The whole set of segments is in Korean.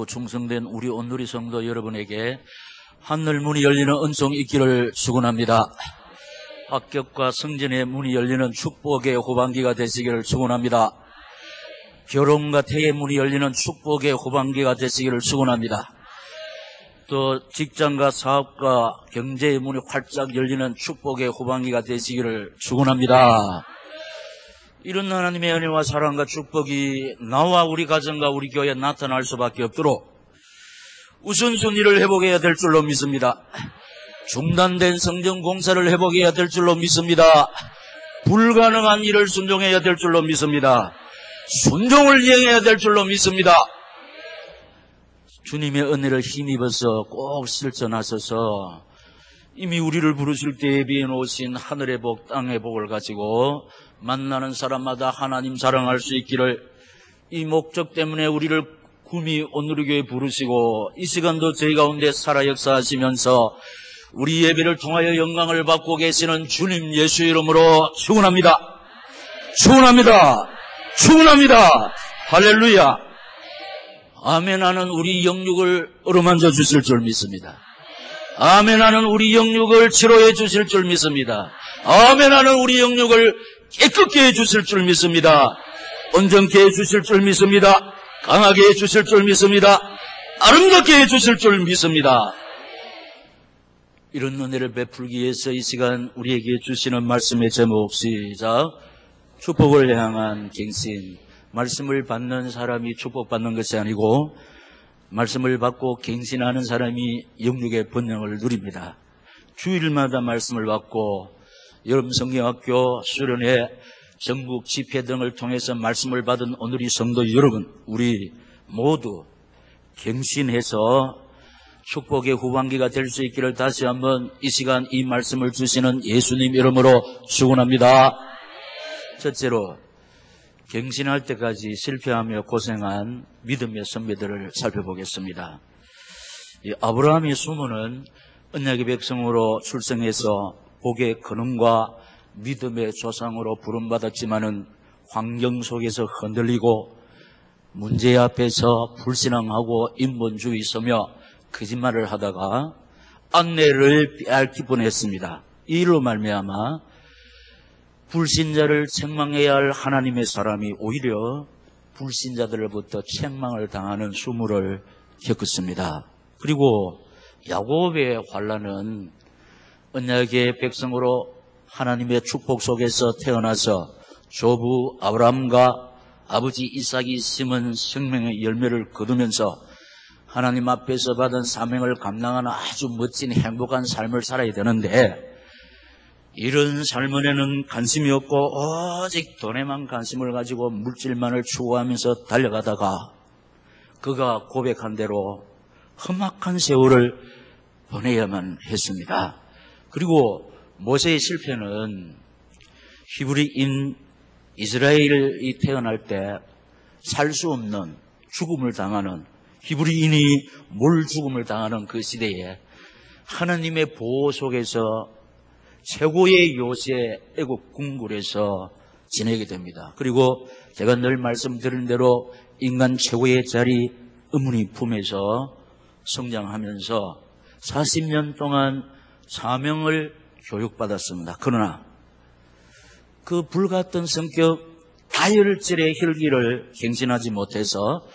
충성된 우리 온누리 성도 여러분에게 하늘 문이 열리는 은총이 있기를 축원합니다. 합격과 승진의 문이 열리는 축복의 후반기가 되시기를 축원합니다. 결혼과 태의 문이 열리는 축복의 후반기가 되시기를 축원합니다. 또 직장과 사업과 경제의 문이 활짝 열리는 축복의 후반기가 되시기를 축원합니다. 이런 하나님의 은혜와 사랑과 축복이 나와 우리 가정과 우리 교회에 나타날 수밖에 없도록 우선순위를 회복해야 될 줄로 믿습니다. 중단된 성전 공사를 회복해야 될 줄로 믿습니다. 불가능한 일을 순종해야 될 줄로 믿습니다. 순종을 이행해야 될 줄로 믿습니다. 주님의 은혜를 힘입어서 꼭 실천하셔서 이미 우리를 부르실 때에 비해 놓으신 하늘의 복, 땅의 복을 가지고 만나는 사람마다 하나님 사랑할 수 있기를, 이 목적 때문에 우리를 구미 온누리교회 부르시고 이 시간도 저희 가운데 살아 역사하시면서 우리 예배를 통하여 영광을 받고 계시는 주님 예수 이름으로 축원합니다. 축원합니다. 축원합니다. 할렐루야. 아멘. 하는 우리 영육을 어루만져 주실 줄 믿습니다. 아멘. 하는 우리 영육을 치료해 주실 줄 믿습니다. 아멘. 하는 우리 영육을 깨끗게 해주실 줄 믿습니다. 온전케 해주실 줄 믿습니다. 강하게 해주실 줄 믿습니다. 아름답게 해주실 줄 믿습니다. 이런 은혜를 베풀기 위해서 이 시간 우리에게 주시는 말씀의 제목, 시작. 축복을 향한 갱신. 말씀을 받는 사람이 축복받는 것이 아니고 말씀을 받고 갱신하는 사람이 영육의 번영을 누립니다. 주일마다 말씀을 받고 여러분 성경학교 수련회 전국 집회 등을 통해서 말씀을 받은 오늘의 성도 여러분, 우리 모두 갱신해서 축복의 후반기가 될 수 있기를 다시 한번 이 시간 이 말씀을 주시는 예수님 이름으로 축원합니다. 첫째로, 갱신할 때까지 실패하며 고생한 믿음의 선배들을 살펴보겠습니다. 아브라함의 수모는 언약의 백성으로 출생해서 복의 근원과 믿음의 조상으로 부름받았지만은 환경 속에서 흔들리고 문제 앞에서 불신앙하고 인본주의 서며 거짓말을 하다가 아내를 빼앗길 뻔했습니다. 이 일로 말미암아 불신자를 책망해야 할 하나님의 사람이 오히려 불신자들로부터 책망을 당하는 수모를 겪었습니다. 그리고 야곱의 환난은 언약의 백성으로 하나님의 축복 속에서 태어나서 조부 아브라함과 아버지 이삭이 심은 생명의 열매를 거두면서 하나님 앞에서 받은 사명을 감당하는 아주 멋진 행복한 삶을 살아야 되는데, 이런 삶은에는 관심이 없고 오직 돈에만 관심을 가지고 물질만을 추구하면서 달려가다가 그가 고백한 대로 험악한 세월을 보내야만 했습니다. 그리고 모세의 실패는 히브리인 이스라엘이 태어날 때 살 수 없는 죽음을 당하는, 히브리인이 몰 죽음을 당하는 그 시대에 하나님의 보호 속에서 최고의 요새 애국 궁굴에서 지내게 됩니다. 그리고 제가 늘 말씀드린 대로 인간 최고의 자리 어머니 품에서 성장하면서 40년 동안 사명을 교육받았습니다. 그러나 그 불같은 성격, 다혈질의 혈기를 갱신하지 못해서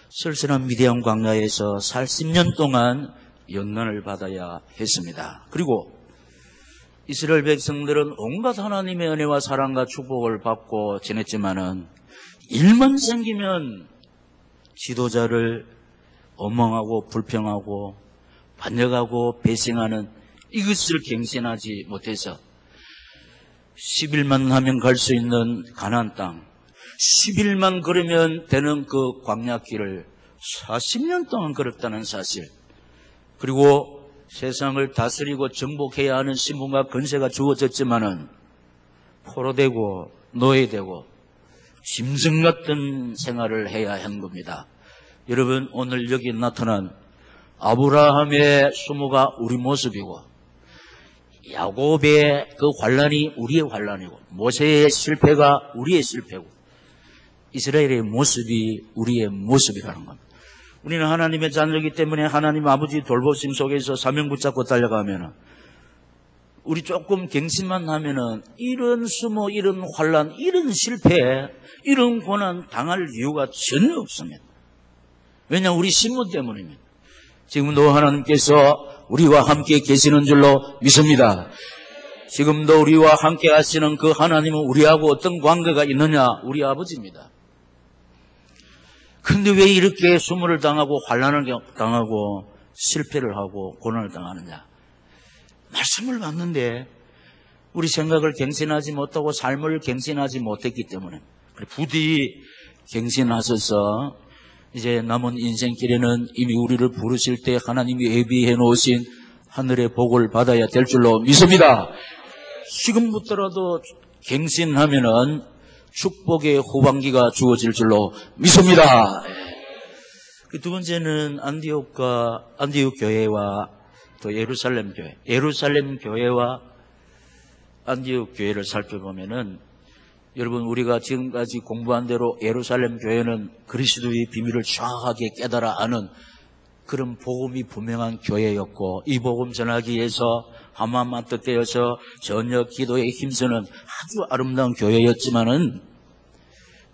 쓸쓸한 미디안 광야에서 40년 동안 연단을 받아야 했습니다. 그리고 이스라엘 백성들은 온갖 하나님의 은혜와 사랑과 축복을 받고 지냈지만은 일만 생기면 지도자를 원망하고 불평하고 반역하고 배신하는 이것을 갱신하지 못해서 10일만 하면 갈 수 있는 가나안 땅, 10일만 걸으면 되는 그 광야길을 40년 동안 걸었다는 사실, 그리고 세상을 다스리고 정복해야 하는 신분과 권세가 주어졌지만은 포로되고 노예되고 짐승 같은 생활을 해야 한 겁니다. 여러분, 오늘 여기 나타난 아브라함의 수모가 우리 모습이고 야곱의 그 환난이 우리의 환난이고 모세의 실패가 우리의 실패고 이스라엘의 모습이 우리의 모습이라는 겁니다. 우리는 하나님의 자녀이기 때문에 하나님 아버지 돌보심 속에서 사명 붙잡고 달려가면은 우리 조금 갱신만 하면은 이런 수모, 이런 환란, 이런 실패, 이런 고난 당할 이유가 전혀 없습니다. 왜냐? 우리 신분 때문입니다. 지금도 하나님께서 우리와 함께 계시는 줄로 믿습니다. 지금도 우리와 함께 하시는 그 하나님은 우리하고 어떤 관계가 있느냐? 우리 아버지입니다. 그런데 왜 이렇게 수모를 당하고 환난을 당하고 실패를 하고 고난을 당하느냐? 말씀을 받는데 우리 생각을 갱신하지 못하고 삶을 갱신하지 못했기 때문에 부디 갱신하셔서 이제 남은 인생길에는 이미 우리를 부르실 때 하나님이 예비해 놓으신 하늘의 복을 받아야 될 줄로 믿습니다. 지금부터라도 갱신하면은 축복의 후반기가 주어질 줄로 믿습니다. 그 두 번째는 안디옥 교회와 또 예루살렘 교회와 안디옥 교회를 살펴보면은 여러분, 우리가 지금까지 공부한 대로 예루살렘 교회는 그리스도의 비밀을 정확하게 깨달아 아는 그런 복음이 분명한 교회였고, 이 복음 전하기 위해서 한마음만 뜻되어서 전혀 기도에 힘쓰는 아주 아름다운 교회였지만은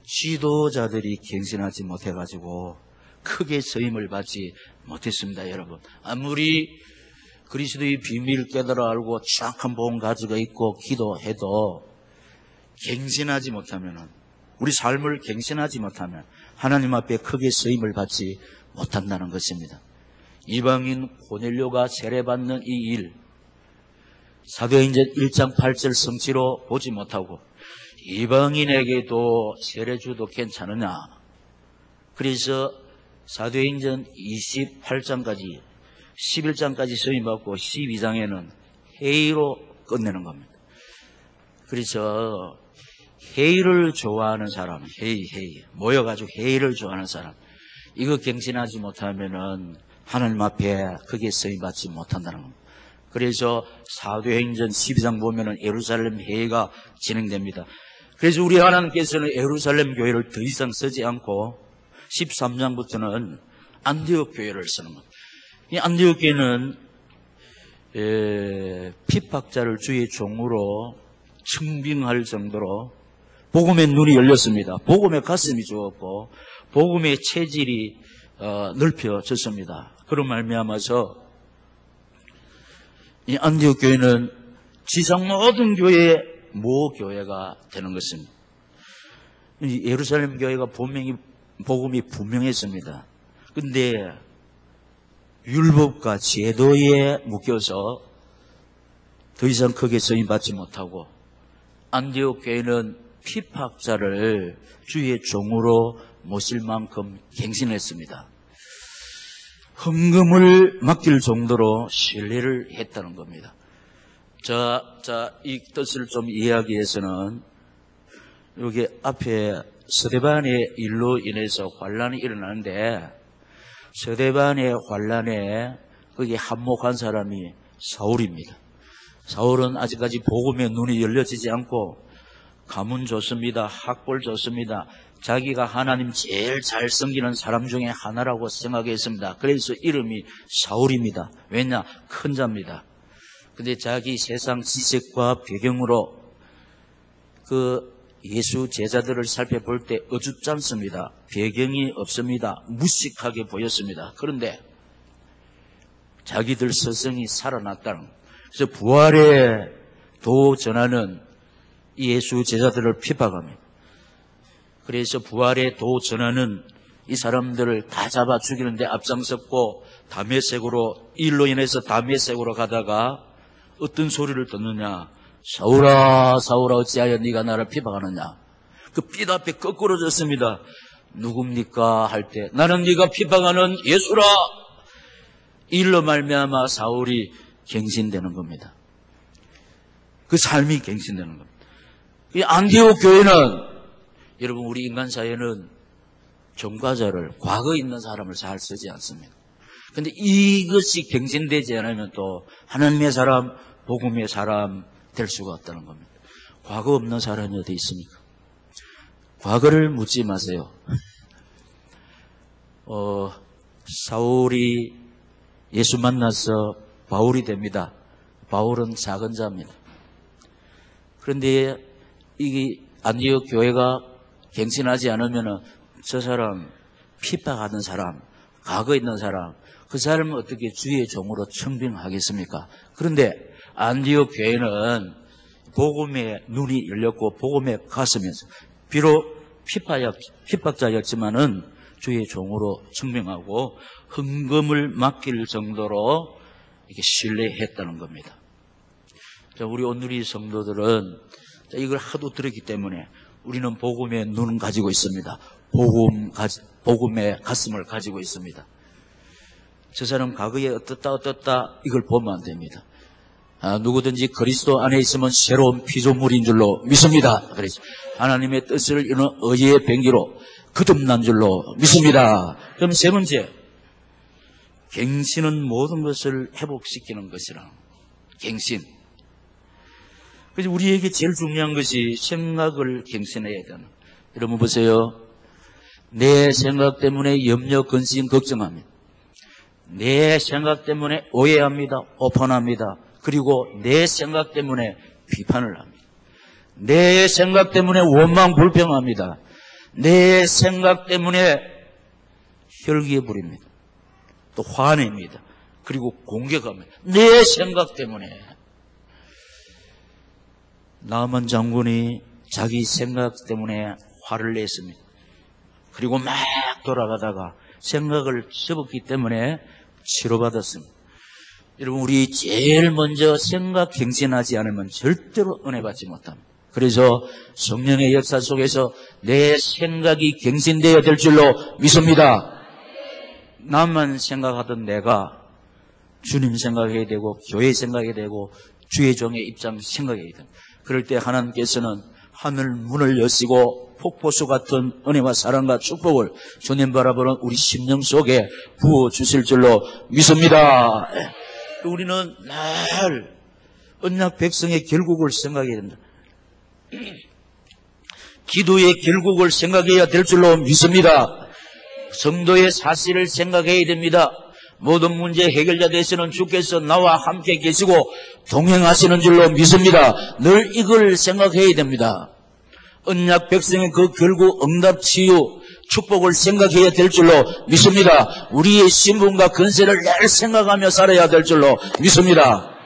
지도자들이 갱신하지 못해가지고 크게 쓰임을 받지 못했습니다. 여러분, 아무리 그리스도의 비밀을 깨달아 알고 정확한 복음 가지고 있고 기도해도 갱신하지 못하면은, 우리 삶을 갱신하지 못하면 하나님 앞에 크게 쓰임을 받지 못한다는 것입니다. 이방인 고넬료가 세례받는 이 일, 사도행전 1장 8절 성취로 보지 못하고 이방인에게도 세례 주도 괜찮으냐? 그래서 사도행전 28장까지 11장까지 쓰임받고 12장에는 회의로 끝내는 겁니다. 그래서 회의를 좋아하는 사람, 회의 모여가지고 회의를 좋아하는 사람, 이거 갱신하지 못하면은 하나님 앞에 크게 쓰임받지 못한다는 겁니다. 그래서 사도행전 12장 보면은 예루살렘 회의가 진행됩니다. 그래서 우리 하나님께서는 예루살렘 교회를 더 이상 쓰지 않고 13장부터는 안디옥 교회를 쓰는 겁니다. 이 안디옥 교회는 핍박자를 주의 종으로 증빙할 정도로 복음의 눈이 열렸습니다. 복음의 가슴이 주었고 복음의 체질이 넓혀졌습니다. 그런 말미암아서 이 안디옥 교회는 지상 모든 교회의 모교회가 되는 것입니다. 이 예루살렘 교회가 복음이 분명했습니다. 근데 율법과 제도에 묶여서 더 이상 크게 쓰임받지 못하고, 안디옥 교회는 핍박자를 주의 종으로 모실 만큼 갱신했습니다. 헌금을 맡길 정도로 신뢰를 했다는 겁니다. 이 뜻을 좀 이해하기 위해서는 여기 앞에 스데반의 일로 인해서 환란이 일어나는데, 스데반의 환란에 거기에 한몫한 사람이 사울입니다. 사울은 아직까지 복음의 눈이 열려지지 않고 가문 좋습니다. 학벌 좋습니다. 자기가 하나님 제일 잘 섬기는 사람 중에 하나라고 생각했습니다. 그래서 이름이 사울입니다. 왜냐? 큰 자입니다. 근데 자기 세상 지식과 배경으로 그 예수 제자들을 살펴볼 때 어줍지 않습니다. 배경이 없습니다. 무식하게 보였습니다. 그런데 자기들 스승이 살아났다는 거예요. 그래서 부활의 도 전하는 예수 제자들을 핍박합니다. 그래서 부활의 도 전하는 이 사람들을 다 잡아 죽이는데 앞장섰고, 다메섹으로, 일로 인해서 다메섹으로 가다가 어떤 소리를 듣느냐? 사울아 사울아 어찌하여 네가 나를 핍박하느냐? 그 삘 앞에 거꾸로졌습니다. 누굽니까? 할 때 나는 네가 핍박하는 예수라. 일로 말미암아 사울이 갱신되는 겁니다. 그 삶이 갱신되는 겁니다. 이 안디옥 교회는, 여러분, 우리 인간 사회는 전과자를, 과거에 있는 사람을 잘 쓰지 않습니다. 그런데 이것이 갱신되지 않으면 또 하나님의 사람, 복음의 사람 될 수가 없다는 겁니다. 과거 없는 사람이 어디 있습니까? 과거를 묻지 마세요. 사울이 예수 만나서 바울이 됩니다. 바울은 작은 자입니다. 그런데 이 안디옥 교회가 갱신하지 않으면 저 사람, 핍박하던 사람, 과거에 있는 사람, 그 사람은 어떻게 주의 종으로 청빙하겠습니까? 그런데 안디옥 교회는 복음의 눈이 열렸고 복음에 갔으면서 비록 핍박자였지만은 주의 종으로 청빙하고 헌금을 맡길 정도로 이렇게 신뢰했다는 겁니다. 자, 우리 오늘의 성도들은 이걸 하도 들었기 때문에 우리는 복음의 눈을 가지고 있습니다. 복음의 가슴을 가지고 있습니다. 저 사람 과거에 어떻다 이걸 보면 안 됩니다. 누구든지 그리스도 안에 있으면 새로운 피조물인 줄로 믿습니다. 그래서 하나님의 뜻을 이루는 의의 병기로 거듭난 줄로 믿습니다. 그럼 세 번째, 갱신은 모든 것을 회복시키는 것이라. 갱신. 그래서 우리에게 제일 중요한 것이 생각을 갱신해야 되는. 여러분 보세요. 내 생각 때문에 염려, 근심, 걱정합니다. 내 생각 때문에 오해합니다. 오판합니다. 그리고 내 생각 때문에 비판을 합니다. 내 생각 때문에 원망, 불평합니다. 내 생각 때문에 혈기에 부립니다. 또 화냅니다. 그리고 공격합니다. 내 생각 때문에. 나만 장군이 자기 생각 때문에 화를 냈습니다. 그리고 막 돌아가다가 생각을 접었기 때문에 치료받았습니다. 여러분, 우리 제일 먼저 생각 갱신하지 않으면 절대로 은혜 받지 못합니다. 그래서 성령의 역사 속에서 내 생각이 갱신되어야 될 줄로 믿습니다. 나만 생각하던 내가 주님 생각해야 되고 교회 생각해야 되고 주의 종의 입장 생각해야 됩니다. 그럴 때 하나님께서는 하늘 문을 여시고 폭포수 같은 은혜와 사랑과 축복을 주님 바라보는 우리 심령 속에 부어주실 줄로 믿습니다. 우리는 늘 언약 백성의 결국을 생각해야 됩니다. 기도의 결국을 생각해야 될 줄로 믿습니다. 성도의 사실을 생각해야 됩니다. 모든 문제 해결자 되시는 주께서 나와 함께 계시고 동행하시는 줄로 믿습니다. 늘 이걸 생각해야 됩니다. 언약 백성의 그 결국 응답 치유 축복을 생각해야 될 줄로 믿습니다. 우리의 신분과 근세를 늘 생각하며 살아야 될 줄로 믿습니다.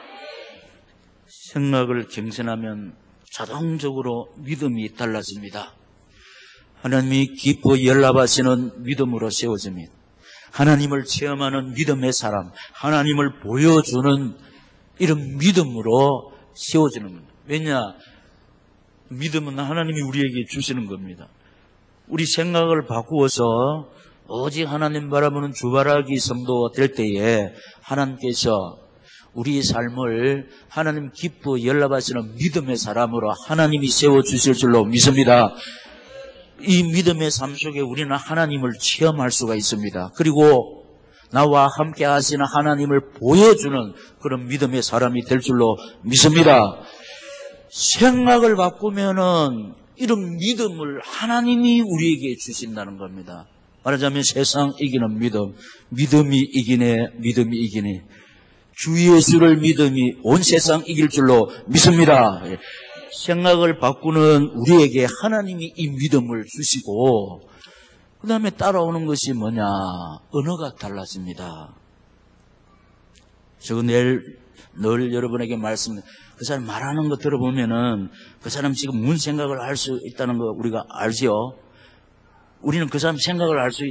생각을 갱신하면 자동적으로 믿음이 달라집니다. 하나님이 기뻐 연락하시는 믿음으로 세워집니다. 하나님을 체험하는 믿음의 사람, 하나님을 보여주는 이런 믿음으로 세워지는 겁니다. 왜냐? 믿음은 하나님이 우리에게 주시는 겁니다. 우리 생각을 바꾸어서 오직 하나님 바라보는 주바라기 성도 될 때에 하나님께서 우리의 삶을 하나님 기뻐 연락하시는 믿음의 사람으로 하나님이 세워주실 줄로 믿습니다. 이 믿음의 삶 속에 우리는 하나님을 체험할 수가 있습니다. 그리고 나와 함께 하시는 하나님을 보여주는 그런 믿음의 사람이 될 줄로 믿습니다. 생각을 바꾸면은 이런 믿음을 하나님이 우리에게 주신다는 겁니다. 말하자면 세상 이기는 믿음, 믿음이 이기네, 믿음이 이기네. 주 예수를 믿음이 온 세상 이길 줄로 믿습니다. 생각을 바꾸는 우리에게 하나님이 이 믿음을 주시고 그 다음에 따라오는 것이 뭐냐? 언어가 달라집니다. 제가 늘 여러분에게 말씀드립니다. 그 사람 말하는 거 들어보면은 그 사람 지금 무슨 생각을 할 수 있다는 거 우리가 알지요. 우리는 그 사람 생각을 알 수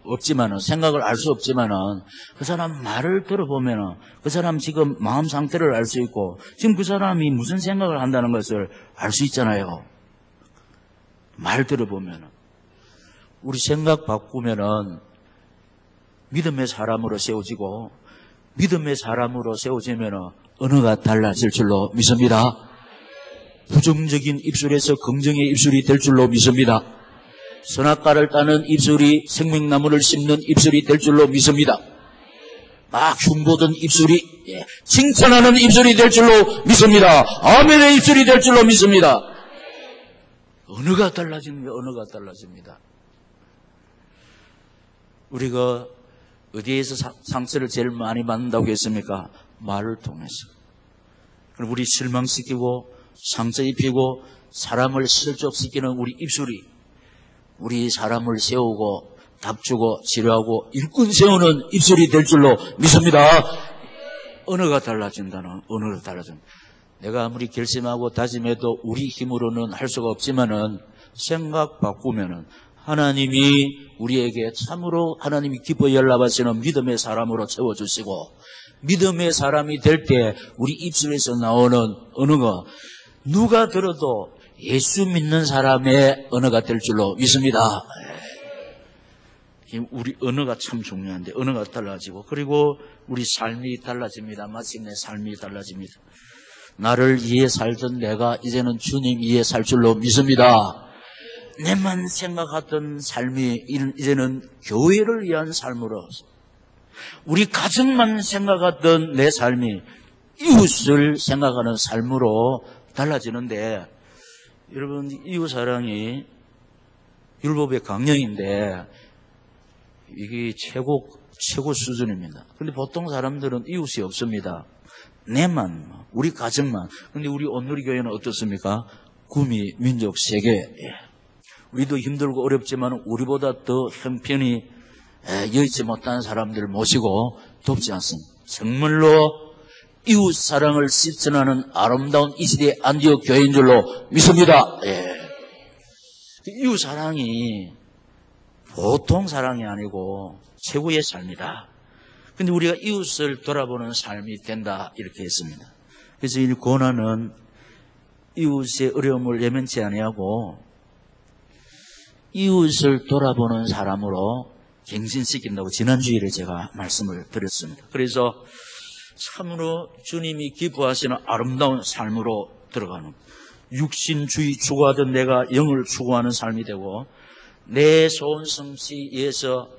없지만은 생각을 알 수 없지만은 그 사람 말을 들어보면은 그 사람 지금 마음 상태를 알 수 있고 지금 그 사람이 무슨 생각을 한다는 것을 알 수 있잖아요. 말 들어보면은 우리 생각 바꾸면은 믿음의 사람으로 세워지고 믿음의 사람으로 세워지면은 언어가 달라질 줄로 믿습니다. 부정적인 입술에서 긍정의 입술이 될 줄로 믿습니다. 선악과를 따는 입술이 생명나무를 심는 입술이 될 줄로 믿습니다. 막 흉보던 입술이 칭찬하는 입술이 될 줄로 믿습니다. 아멘의 입술이 될 줄로 믿습니다. 언어가 달라집니다. 언어가 달라집니다. 우리가 어디에서 상처를 제일 많이 받는다고 했습니까? 말을 통해서. 그럼 우리 실망시키고 상처 입히고 사람을 실족시키는 우리 입술이 우리 사람을 세우고 답주고 치료하고 일꾼 세우는 입술이 될 줄로 믿습니다. 언어가 달라진다는 언어가 달라진다. 내가 아무리 결심하고 다짐해도 우리 힘으로는 할 수가 없지만은 생각 바꾸면은 하나님이 우리에게 참으로 하나님이 기뻐 연락하시는 믿음의 사람으로 채워주시고 믿음의 사람이 될 때 우리 입술에서 나오는 언어가 누가 들어도 예수 믿는 사람의 언어가 될 줄로 믿습니다. 우리 언어가 참 중요한데 언어가 달라지고 그리고 우리 삶이 달라집니다. 마침내 삶이 달라집니다. 나를 위해 살던 내가 이제는 주님 위해 살 줄로 믿습니다. 내만 생각하던 삶이 이제는 교회를 위한 삶으로 우리 가정만 생각하던 내 삶이 이웃을 생각하는 삶으로 달라지는데 여러분 이웃사랑이 율법의 강령인데 이게 최고 수준입니다. 그런데 보통 사람들은 이웃이 없습니다. 내만, 우리 가정만. 그런데 우리 온누리교회는 어떻습니까? 구미 민족 세계. 우리도 힘들고 어렵지만 우리보다 더 형편이 여의치 못한 사람들을 모시고 돕지 않습니다. 정말로 이웃 사랑을 실천하는 아름다운 이 시대의 안디옥 교회인 줄로 믿습니다. 이웃 사랑이 보통 사랑이 아니고 최고의 삶이다. 근데 우리가 이웃을 돌아보는 삶이 된다 이렇게 했습니다. 그래서 이 고난은 이웃의 어려움을 예면치 아니하고 이웃을 돌아보는 사람으로 갱신시킨다고 지난주일에 제가 말씀을 드렸습니다. 그래서 참으로 주님이 기뻐하시는 아름다운 삶으로 들어가는 육신주의 추구하던 내가 영을 추구하는 삶이 되고 내 소원 성취에서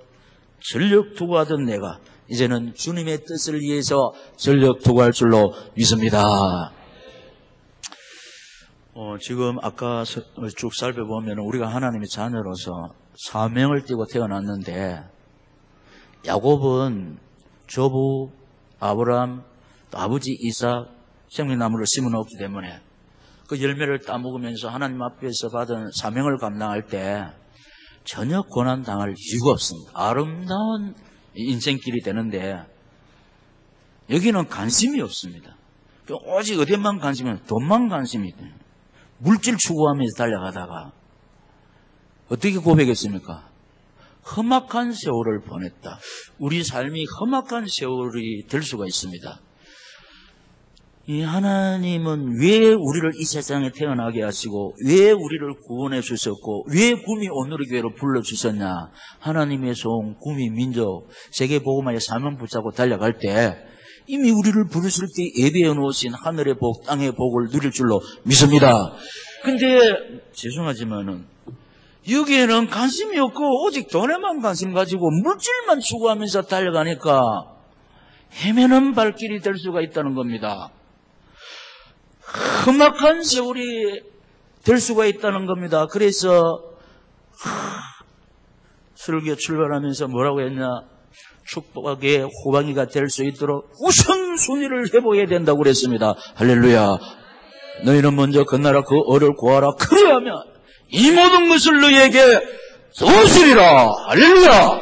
전력 투구하던 내가 이제는 주님의 뜻을 위해서 전력 투구할 줄로 믿습니다. 지금 아까 쭉 살펴보면 우리가 하나님의 자녀로서 사명을 띠고 태어났는데 야곱은 조부 아브라함 또 아버지 이삭 생명나무를 심어놓기 때문에 그 열매를 따먹으면서 하나님 앞에서 받은 사명을 감당할 때 전혀 고난당할 이유가 없습니다. 아름다운 인생길이 되는데 여기는 관심이 없습니다. 오직 어디만 관심이 돈만 관심이 돼요. 물질 추구하면서 달려가다가 어떻게 고백했습니까? 험악한 세월을 보냈다. 우리 삶이 험악한 세월이 될 수가 있습니다. 이 하나님은 왜 우리를 이 세상에 태어나게 하시고 왜 우리를 구원해 주셨고 왜 구미 온누리교회로 불러주셨냐. 하나님의 종 구미 민족 세계복음화의 사명 붙잡고 달려갈 때 이미 우리를 부르실 때 예비해 놓으신 하늘의 복 땅의 복을 누릴 줄로 믿습니다. 근데 죄송하지만은 여기에는 관심이 없고 오직 돈에만 관심 가지고 물질만 추구하면서 달려가니까 헤매는 발길이 될 수가 있다는 겁니다. 험악한 세월이 될 수가 있다는 겁니다. 그래서 설교 출발하면서 뭐라고 했냐. 축복의 호방이가 될 수 있도록 우선순위를 해보아야 된다고 그랬습니다. 할렐루야. 너희는 먼저 그 나라 그 어를 구하라. 그래야면 이 모든 것을 너희에게 주시리라. 할렐루야.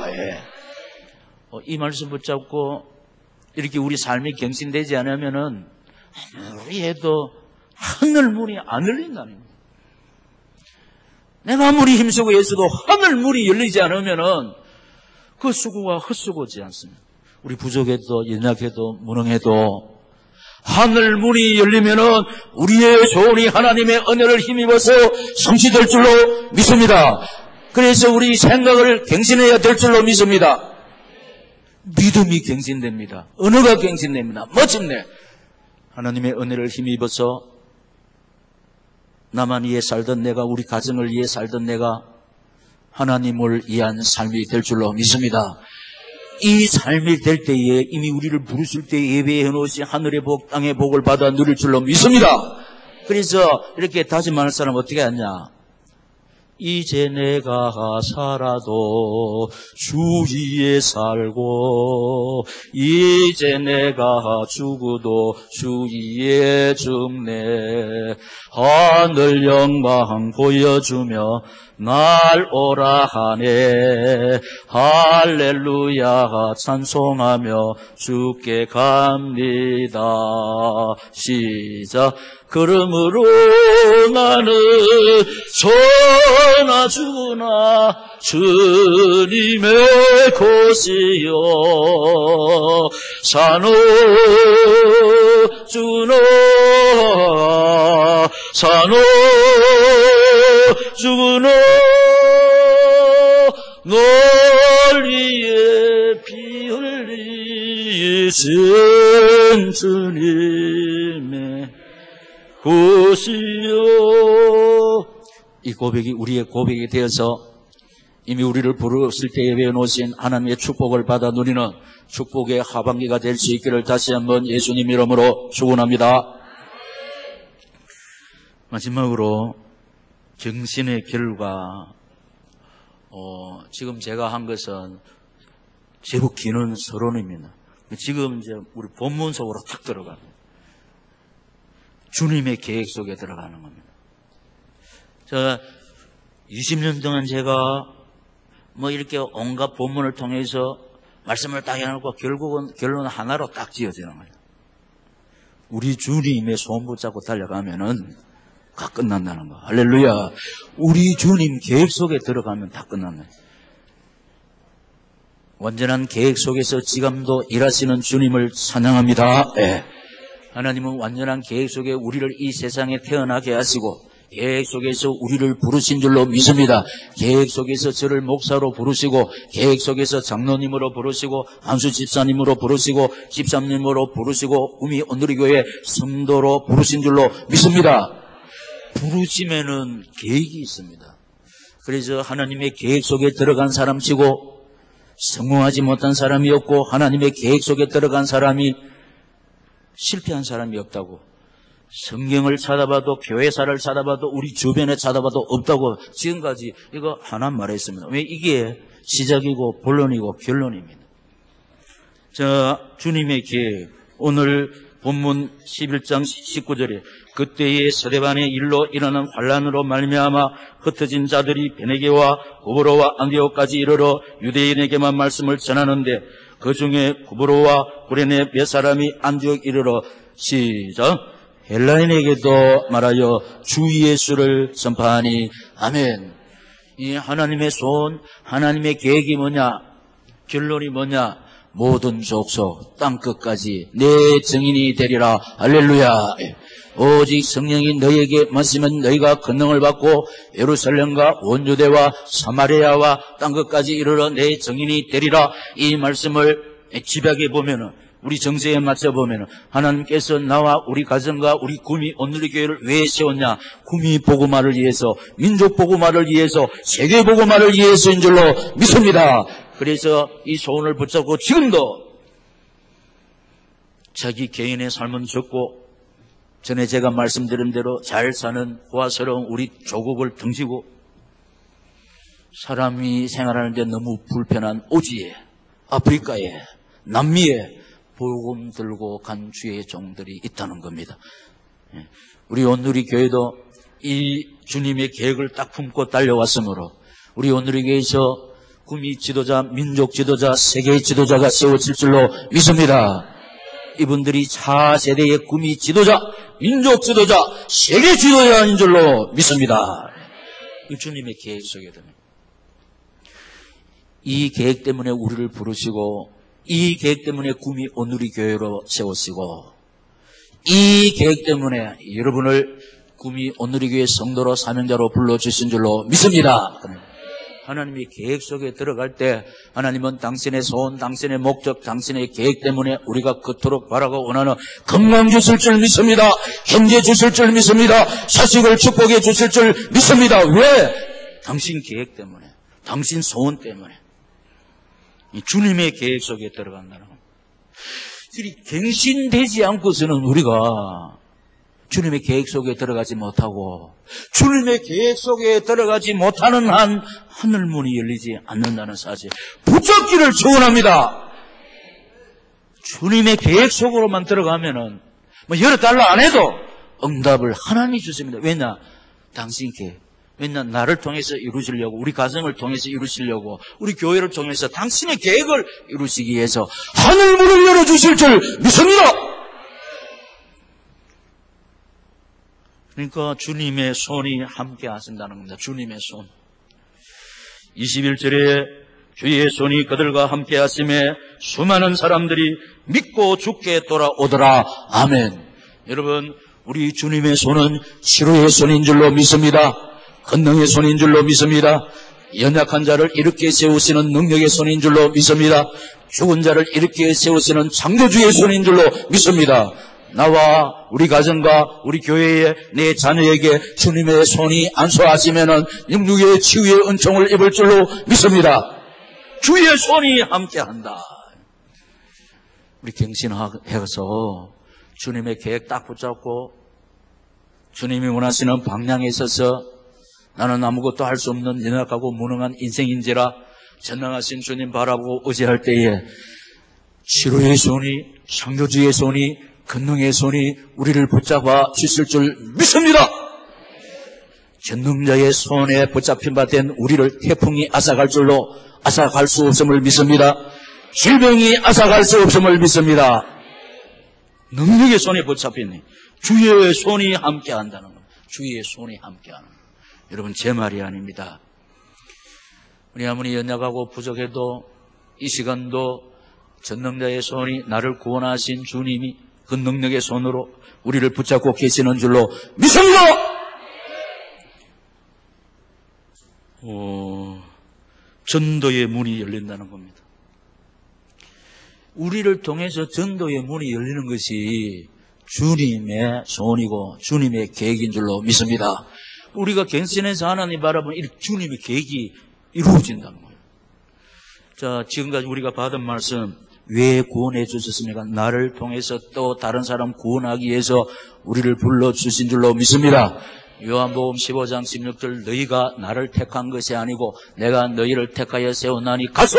이 말씀 붙잡고 이렇게 우리 삶이 갱신되지 않으면은 아무리 해도 하늘 문이 안 열린다는 겁니다. 내가 아무리 힘쓰고 애써도 하늘 문이 열리지 않으면은 그 수고가 헛수고지 않습니다. 우리 부족해도 연약해도 무능해도 하늘 문이 열리면은 우리의 소원이 하나님의 은혜를 힘입어서 성취될 줄로 믿습니다. 그래서 우리 생각을 갱신해야 될 줄로 믿습니다. 믿음이 갱신됩니다. 언어가 갱신됩니다. 멋집네. 하나님의 은혜를 힘입어서 나만 위해 살던 내가 우리 가정을 위해 살던 내가 하나님을 위한 삶이 될 줄로 믿습니다. 이 삶이 될 때에 이미 우리를 부르실 때 예배해 놓으신 하늘의 복 땅의 복을 받아 누릴 줄로 믿습니다. 그래서 이렇게 다짐하는 사람 어떻게 하냐. 이제 내가 살아도 주 위에 살고 이제 내가 죽어도 주 위에 죽네. 하늘 영광 보여주며 날 오라 하네. 할렐루야 찬송하며 주께 갑니다. 시작. 그러므로 나는 소나 주나 주님의 곳이요 산호 주나 산호 주나 널 위에 피 흘리신 주님의 곳이요. 이 고백이 우리의 고백이 되어서 이미 우리를 부르실 때에 외워놓으신 하나님의 축복을 받아 누리는 축복의 하반기가 될 수 있기를 다시 한번 예수님 이름으로 축원합니다. 마지막으로 정신의 결과. 지금 제가 한 것은 제법 기는 서론입니다. 지금 이제 우리 본문 속으로 탁 들어갑니다. 주님의 계획 속에 들어가는 겁니다. 20년 동안 제가 이렇게 온갖 본문을 통해서 말씀을 딱 해놓고 결국은 결론 하나로 딱 지어지는 거예요. 우리 주님의 손 붙잡고 달려가면은 다 끝난다는 거. 할렐루야. 우리 주님 계획 속에 들어가면 다 끝난다. 완전한 계획 속에서 지금도 일하시는 주님을 찬양합니다. 네. 하나님은 완전한 계획 속에 우리를 이 세상에 태어나게 하시고 계획 속에서 우리를 부르신 줄로 믿습니다. 계획 속에서 저를 목사로 부르시고 계획 속에서 장로님으로 부르시고 한수 집사님으로 부르시고 집사님으로 부르시고 구미 온누리교회 성도로 부르신 줄로 믿습니다. 부르심에는 계획이 있습니다. 그래서 하나님의 계획 속에 들어간 사람치고 성공하지 못한 사람이 없고 하나님의 계획 속에 들어간 사람이 실패한 사람이 없다고. 성경을 찾아봐도 교회사를 찾아봐도 우리 주변에 찾아봐도 없다고 지금까지 이거 하나 말했습니다. 왜? 이게 시작이고 본론이고 결론입니다. 주님의 계획. 오늘 본문 11장 19절에 그때의 스데반의 일로 일어난 환란으로 말미암아 흩어진 자들이 베네게와 구브로와 안디옥까지 이르러 유대인에게만 말씀을 전하는데 그 중에 구브로와 구레네 몇 사람이 안디옥 이르러 시작 헬라인에게도 말하여 주 예수를 선포하니 아멘. 이 하나님의 손, 하나님의 계획이 뭐냐? 결론이 뭐냐? 모든 족속 땅끝까지 내 증인이 되리라. 할렐루야. 오직 성령이 너희에게 마시면 너희가 권능을 받고 예루살렘과 온 유대와 사마리아와 땅끝까지 이르러 내 증인이 되리라. 이 말씀을 집약해 보면은 우리 정세에 맞춰 보면은 하나님께서 나와 우리 가정과 우리 구미 온누리교회를 왜 세웠냐? 구미 복음화를 위해서, 민족 복음화를 위해서, 세계 복음화를 위해서인 줄로 믿습니다. 그래서 이 소원을 붙잡고 지금도 자기 개인의 삶은 적고 전에 제가 말씀드린 대로 잘 사는 호화스러운 우리 조국을 등지고 사람이 생활하는데 너무 불편한 오지에, 아프리카에, 남미에 복음 들고 간 주의 종들이 있다는 겁니다. 우리 온누리 교회도 이 주님의 계획을 딱 품고 달려왔으므로 우리 온누리 교회에서 구미 지도자, 민족 지도자, 세계의 지도자가 세워질 줄로 믿습니다. 이분들이 차세대의 구미 지도자, 민족 지도자, 세계 지도자인 줄로 믿습니다. 이 주님의 계획 속에 듭니다. 이 계획 때문에 우리를 부르시고 이 계획 때문에 구미 온누리 교회로 세우시고 이 계획 때문에 여러분을 구미 온누리 교회 성도로 사명자로 불러주신 줄로 믿습니다. 하나님의 계획 속에 들어갈 때 하나님은 당신의 소원, 당신의 목적, 당신의 계획 때문에 우리가 그토록 바라고 원하는 건강 주실 줄 믿습니다. 현재 주실 줄 믿습니다. 자식을 축복해 주실 줄 믿습니다. 왜? 당신 계획 때문에, 당신 소원 때문에 주님의 계획 속에 들어간다는 겁니다. 갱신되지 않고서는 우리가 주님의 계획 속에 들어가지 못하고 주님의 계획 속에 들어가지 못하는 한 하늘문이 열리지 않는다는 사실 붙잡기를 축원합니다. 주님의 계획 속으로만 들어가면은 뭐 열어달라 안 해도 응답을 하나님이 주십니다. 왜냐? 당신 계획. 왜냐? 나를 통해서 이루시려고, 우리 가정을 통해서 이루시려고, 우리 교회를 통해서 당신의 계획을 이루시기 위해서 하늘문을 열어주실 줄 믿습니다. 그러니까 주님의 손이 함께 하신다는 겁니다. 주님의 손. 21절에 주의 손이 그들과 함께 하심에 수많은 사람들이 믿고 주께 돌아오더라. 아멘. 여러분, 우리 주님의 손은 치료의 손인 줄로 믿습니다. 권능의 손인 줄로 믿습니다. 연약한 자를 일으켜 세우시는 능력의 손인 줄로 믿습니다. 죽은 자를 일으켜 세우시는 창조주의 손인 줄로 믿습니다. 나와 우리 가정과 우리 교회에 내 자녀에게 주님의 손이 안수하시면은 영육의 치유의 은총을 입을 줄로 믿습니다. 주의 손이 함께한다. 우리 갱신해서 주님의 계획 딱 붙잡고 주님이 원하시는 방향에 있어서 나는 아무것도 할 수 없는 연약하고 무능한 인생인지라 전능하신 주님 바라보고 의지할 때에 치료의 손이, 창조주의 손이, 권능의 손이 우리를 붙잡아 주실 줄 믿습니다. 전능자의 손에 붙잡힌 바 된 우리를 태풍이 앗아갈 줄로 앗아갈 수 없음을 믿습니다. 질병이 앗아갈 수 없음을 믿습니다. 능력의 손에 붙잡힌 주의 손이 함께한다는 것. 주의 손이 함께하는 것. 여러분, 제 말이 아닙니다. 우리 아무리 연약하고 부족해도 이 시간도 전능자의 손이 나를 구원하신 주님이 그 능력의 손으로 우리를 붙잡고 계시는 줄로 믿습니다. 전도의 문이 열린다는 겁니다. 우리를 통해서 전도의 문이 열리는 것이 주님의 손이고 주님의 계획인 줄로 믿습니다. 우리가 갱신해서 하나님 바라보면 주님의 계획이 이루어진다는 거예요. 자, 지금까지 우리가 받은 말씀, 왜 구원해 주셨습니까? 나를 통해서 또 다른 사람 구원하기 위해서 우리를 불러주신 줄로 믿습니다. 요한복음 15장 16절, 너희가 나를 택한 것이 아니고 내가 너희를 택하여 세우나니 가서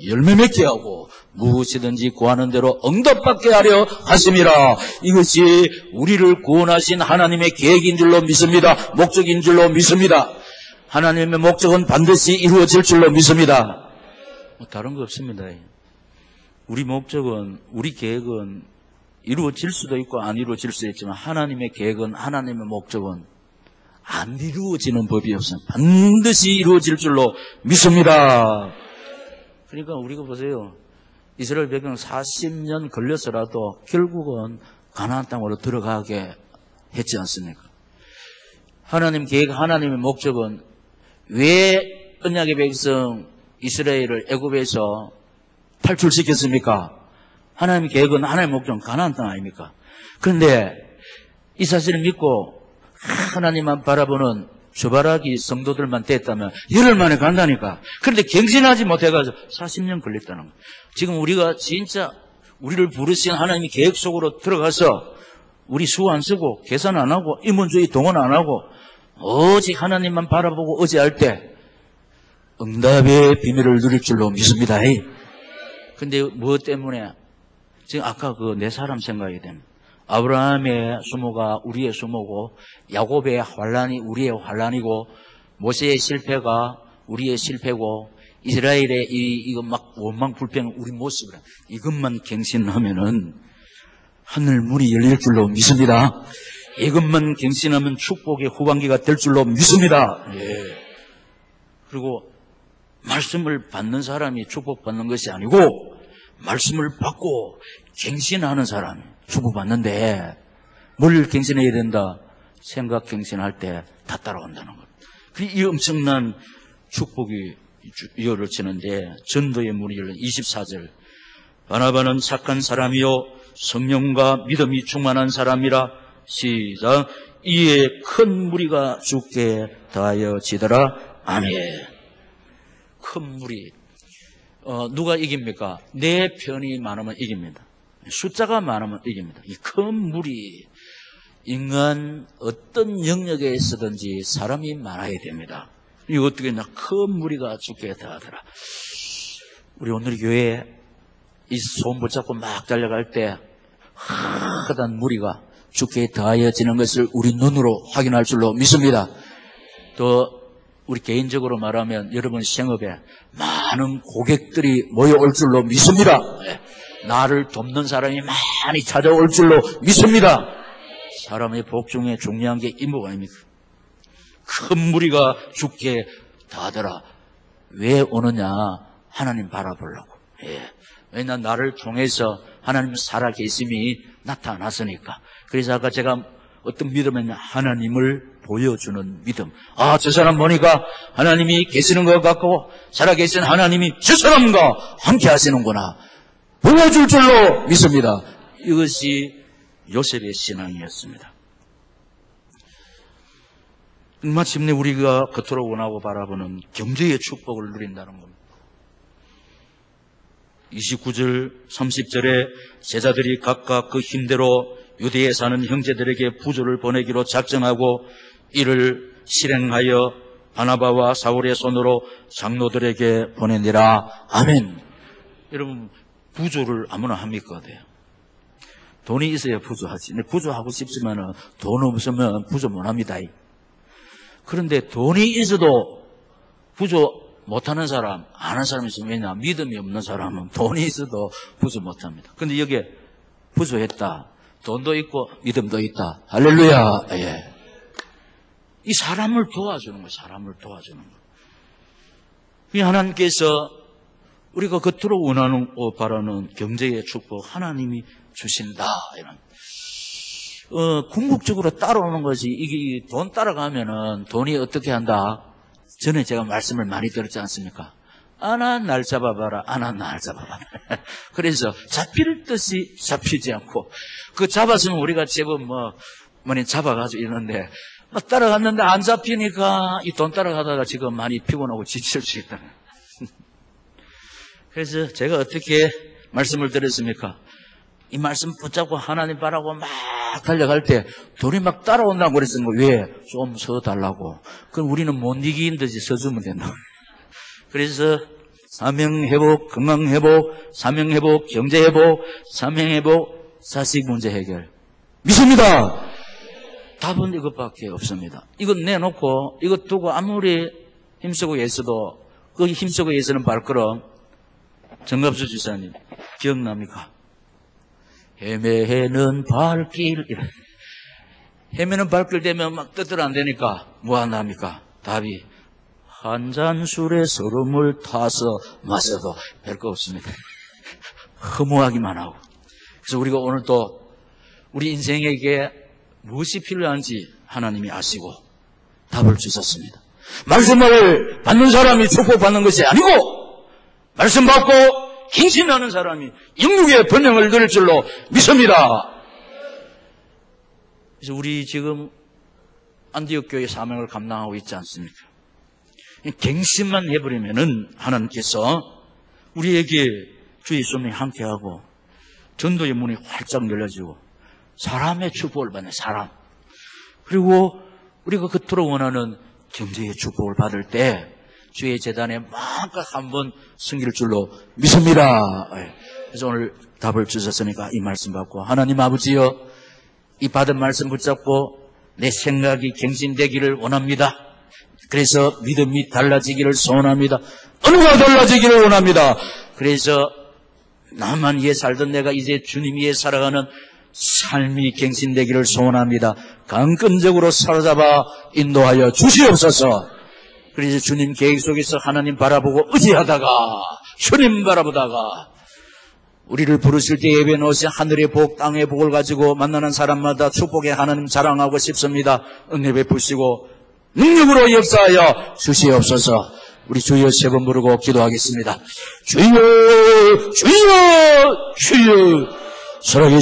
열매 맺게 하고 무엇이든지 구하는 대로 응답받게 하려 하심이라. 이것이 우리를 구원하신 하나님의 계획인 줄로 믿습니다. 목적인 줄로 믿습니다. 하나님의 목적은 반드시 이루어질 줄로 믿습니다. 다른 거 없습니다. 우리 목적은, 우리 계획은 이루어질 수도 있고 안 이루어질 수도 있지만 하나님의 계획은, 하나님의 목적은 안 이루어지는 법이 없어요. 반드시 이루어질 줄로 믿습니다. 그러니까 우리가 보세요. 이스라엘 백성 40년 걸려서라도 결국은 가나안 땅으로 들어가게 했지 않습니까? 하나님 계획, 하나님의 목적은 왜 언약의 백성 이스라엘을 애굽에서 탈출시켰습니까? 하나님의 계획은, 하나님의 목적은 가나안 땅 아닙니까? 그런데 이 사실을 믿고 하나님만 바라보는 주바라기 성도들만 됐다면 열흘 만에 간다니까. 그런데 갱신하지 못해가지고 40년 걸렸다는 거예요. 지금 우리가 진짜 우리를 부르신 하나님의 계획 속으로 들어가서 우리 수 안 쓰고 계산 안 하고 인문주의 동원 안 하고 오직 하나님만 바라보고 의지할 때 응답의 비밀을 누릴 줄로 믿습니다. 근데 무엇 때문에? 지금 아까 그 네 사람 생각이 됩니다. 아브라함의 수모가 우리의 수모고, 야곱의 환란이 우리의 환란이고, 모세의 실패가 우리의 실패고, 이스라엘의 이거 막 원망불평 우리 모습이라. 이것만 갱신하면은 하늘 문이 열릴 줄로 믿습니다. 이것만 갱신하면 축복의 후반기가 될 줄로 믿습니다. 예. 그리고 말씀을 받는 사람이 축복받는 것이 아니고 말씀을 받고 갱신하는 사람이 축복받는데, 뭘 갱신해야 된다? 생각 갱신할 때 다 따라온다는 것. 이 엄청난 축복이 이어지는데 전도의 문이 열린 24절. 바나바는 착한 사람이요 성령과 믿음이 충만한 사람이라. 시작. 이에 큰 무리가 주께 더하여지더라. 아멘. 큰 무리. 누가 이깁니까? 내 편이 많으면 이깁니다. 숫자가 많으면 이깁니다. 이 큰 무리, 인간 어떤 영역에 있어든지 사람이 많아야 됩니다. 이거 어떻게 했냐? 큰 무리가 죽게 다하더라. 우리 오늘 교회에 이 소음 붙잡고 막 달려갈 때 크단 무리가 죽게 다하여지는 것을 우리 눈으로 확인할 줄로 믿습니다. 또 우리 개인적으로 말하면 여러분 생업에 많은 고객들이 모여올 줄로 믿습니다. 나를 돕는 사람이 많이 찾아올 줄로 믿습니다. 사람의 복 중에 중요한 게 이 복 아닙니까? 큰 무리가 죽게 다하더라. 왜 오느냐? 하나님 바라보려고. 왜냐하면 나를 통해서 하나님 살아계심이 나타났으니까. 그래서 아까 제가 어떤 믿음이냐? 하나님을 보여주는 믿음. 아, 저 사람 보니까 하나님이 계시는 것 같고 살아계신 하나님이 저 사람과 함께 하시는구나. 보여줄 줄로 믿습니다. 이것이 요셉의 신앙이었습니다. 마침내 우리가 겉으로 원하고 바라보는 경제의 축복을 누린다는 겁니다. 29절, 30절에 제자들이 각각 그 힘대로 유대에 사는 형제들에게 부조를 보내기로 작정하고 이를 실행하여 바나바와 사울의 손으로 장로들에게 보내니라. 아멘. 여러분, 부조를 아무나 합니까? 돼요. 돈이 있어야 부조하지. 부조하고 싶지만 돈 없으면 부조 못합니다. 그런데 돈이 있어도 부조 못하는 사람, 아는 사람이 있으면 왜냐? 믿음이 없는 사람은 돈이 있어도 부조 못합니다. 그런데 여기에 부조했다. 돈도 있고 믿음도 있다. 할렐루야. 예. 이 사람을 도와주는 거예요. 사람을 도와주는 거예요. 이 하나님께서 우리가 겉으로 원하는 바라는 경제의 축복 하나님이 주신다. 이런. 궁극적으로 따라오는 것이 이게 돈 따라가면은 돈이 어떻게 한다? 전에 제가 말씀을 많이 들었지 않습니까? 아나 날 잡아봐라. 아나 날 잡아봐라. 그래서 잡힐 듯이 잡히지 않고 그 잡았으면 우리가 제법 잡아가지고 있는데 따라갔는데 안 잡히니까 이 돈 따라가다가 지금 많이 피곤하고 지칠 수 있다. 그래서 제가 어떻게 말씀을 드렸습니까? 이 말씀 붙잡고 하나님 바라고 막 달려갈 때 돈이 막 따라온다고 그랬으면 왜? 좀 서달라고. 그럼 우리는 못 이긴 듯이 서주면 된다. 그래서 사명회복, 건강회복, 사명회복, 경제회복, 사명회복, 자식문제 해결. 믿습니다. 답은 이것밖에 없습니다. 이것 내놓고 이것 두고 아무리 힘쓰고 애써도 그 힘쓰고 애쓰는 발걸음 정갑수 지사님 기억납니까? 헤매는 발길. 헤매는 발길 되면 막 뜻대로 안 되니까 뭐 한답니까? 답이 한 잔 술에 서름을 타서 마셔도 별거 없습니다. 허무하기만 하고. 그래서 우리가 오늘 또 우리 인생에게 무엇이 필요한지 하나님이 아시고 답을 주셨습니다. 말씀을 받는 사람이 축복받는 것이 아니고 말씀 받고 갱신하는 사람이 영육의 번영을 누릴 줄로 믿습니다. 그래서 우리 지금 안디옥 교회 사명을 감당하고 있지 않습니까? 갱신만 해버리면은 하나님께서 우리에게 주의 손에 함께하고 전도의 문이 활짝 열려지고 사람의 축복을 받는 사람, 그리고 우리가 그토록 원하는 경제의 축복을 받을 때 주의 재단에 마음껏 한번 섬길 줄로 믿습니다. 그래서 오늘 답을 주셨으니까 이 말씀 받고 하나님 아버지여 이 받은 말씀 붙잡고 내 생각이 갱신되기를 원합니다. 그래서 믿음이 달라지기를 소원합니다. 언어가 달라지기를 원합니다. 그래서 나만 위해 살던 내가 이제 주님 위해 살아가는 삶이 갱신되기를 소원합니다. 강건적으로 사로잡아 인도하여 주시옵소서. 그래서 주님 계획 속에서 하나님 바라보고 의지하다가 주님 바라보다가 우리를 부르실 때 예배 놓으신 하늘의 복, 땅의 복을 가지고 만나는 사람마다 축복의 하나님 자랑하고 싶습니다. 은혜 베푸시고 능력으로 역사하여 주시옵소서. 우리 주여 세 번 부르고 기도하겠습니다. 주여 주여 주여 살아계신